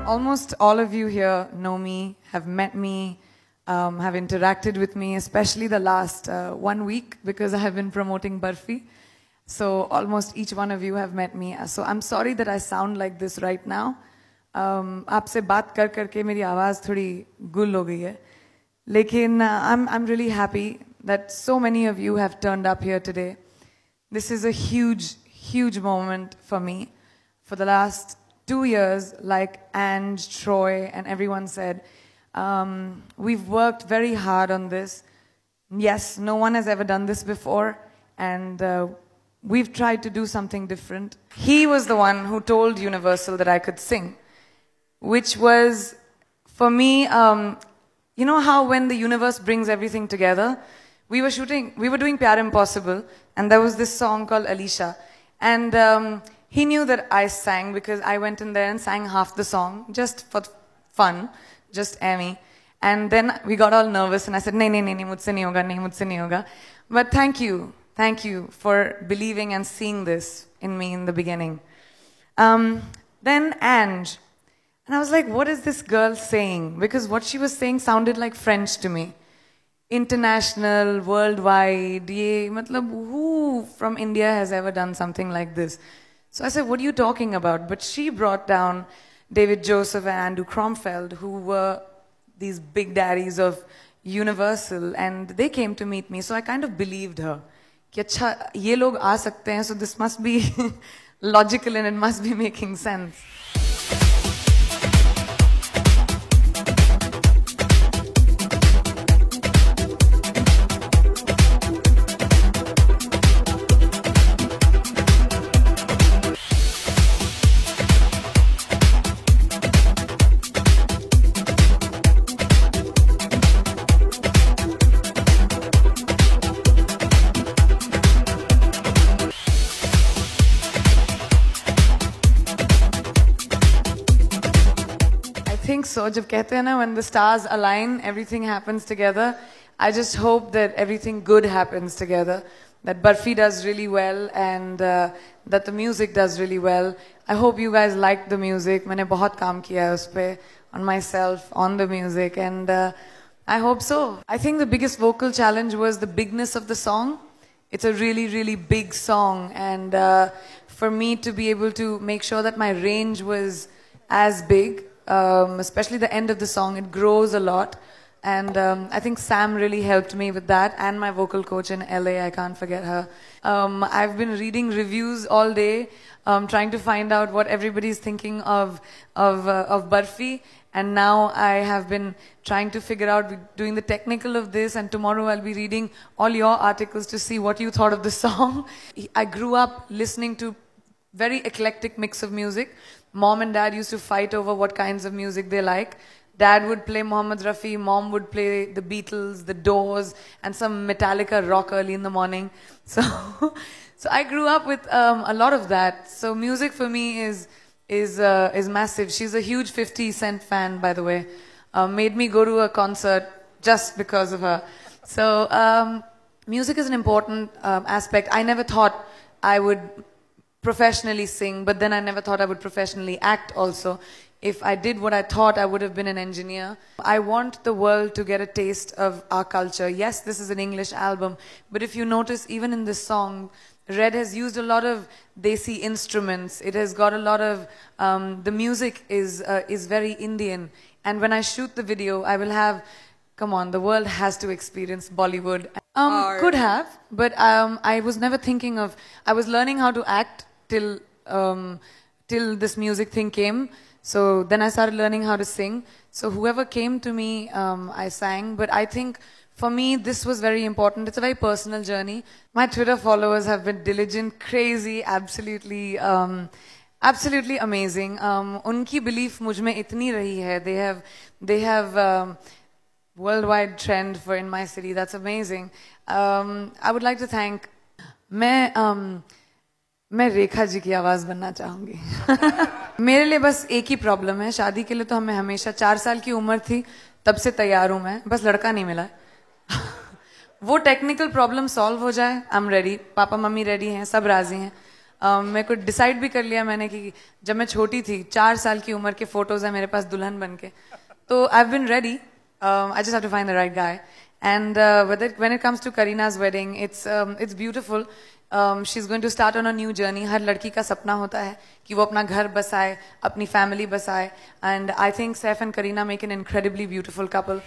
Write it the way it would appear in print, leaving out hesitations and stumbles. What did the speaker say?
Almost all of you here know me, have met me, have interacted with me, especially the last 1 week because I have been promoting Barfi. So almost each one of you have met me. So I'm sorry that I sound like this right now. आपसे बात कर करके मेरी आवाज़ थोड़ी गुल हो गई है. लेकिन I'm really happy that so many of you have turned up here today. This is a huge moment for me. For the last 2 years, like Ange, Troy, and everyone said, we've worked very hard on this. Yes, no one has ever done this before, and we've tried to do something different. He was the one who told Universal that I could sing, which was, for me, you know how when the universe brings everything together? We were doing Pyar Impossible, and there was this song called Alisha, and he knew that I sang because I went in there and sang half the song just for fun, just Amy. And then we got all nervous and I said, nahi, mujhse nahi hoga. But thank you for believing and seeing this in me in the beginning. Then Ange. And I was like, what is this girl saying? Because what she was saying sounded like French to me. International, worldwide, who from India has ever done something like this? So I said, what are you talking about? But she brought down David Joseph and Andrew Cromfeld, who were these big daddies of Universal, and they came to meet me. So I kind of believed her. Ki acha, ye log aa sakte hain, so this must be logical and it must be making sense. So, जब कहते हैं ना, when the stars align, everything happens together. I just hope that everything good happens together. That Barfi does really well and that the music does really well. I hope you guys like the music. मैंने बहुत काम किया है उस पे, on myself, on the music, and I hope so. I think the biggest vocal challenge was the bigness of the song. It's a really big song, and for me to be able to make sure that my range was as big. Especially the end of the song, it grows a lot, and I think Sam really helped me with that, and my vocal coach in LA, I can't forget her. I've been reading reviews all day, trying to find out what everybody's thinking of Barfi, and now I have been trying to figure out, doing the technical of this, and tomorrow I'll be reading all your articles to see what you thought of the song. I grew up listening to very eclectic mix of music. Mom and Dad used to fight over what kinds of music they like. Dad would play Mohammed Rafi, Mom would play the Beatles, the Doors, and some Metallica rock early in the morning. So I grew up with a lot of that. So music for me is massive. She's a huge 50 Cent fan, by the way. Made me go to a concert just because of her. So music is an important aspect. I never thought I would professionally sing, but then I never thought I would professionally act also. If I did what I thought, I would have been an engineer. I want the world to get a taste of our culture. Yes, this is an English album, but if you notice, even in this song, Red has used a lot of Desi instruments. It has got a lot of, the music is very Indian. And when I shoot the video, I will have, come on, the world has to experience Bollywood. Could have, but I was never thinking of, I was learning how to act till this music thing came. So then I started learning how to sing. So whoever came to me, I sang. But I think for me, this was very important. It's a very personal journey. My Twitter followers have been diligent, crazy, absolutely amazing. Unki belief mujh mein itni rahi hai. They have worldwide trend for In My City. That's amazing. I would like to thank मैं रेखा जी की आवाज बनना चाहूंगी. मेरे लिए बस एक ही problem है, शादी के लिए तो हमें हमेशा 4 साल की उम्र थी तब से तैयार हूं मैं, बस लड़का नहीं मिला. वो टेक्निकल प्रॉब्लम सॉल्व हो जाए, I am ready. Papa mummy ready हैं, सब राजी हैं. मेरे को डिसाइड भी कर लिया मैंने कि जब मैं छोटी थी 4 साल की उम्र के फोटोज है मेरे पास दुल्हन बन के, तो I have been ready, I just have to find the right guy. And when it comes to Kareena's wedding, it's beautiful. She's going to start on a new journey. हर लड़की का सपना होता है कि वो अपना घर बसाए, अपनी family बसाए. And I think Saif and Kareena make an incredibly beautiful couple.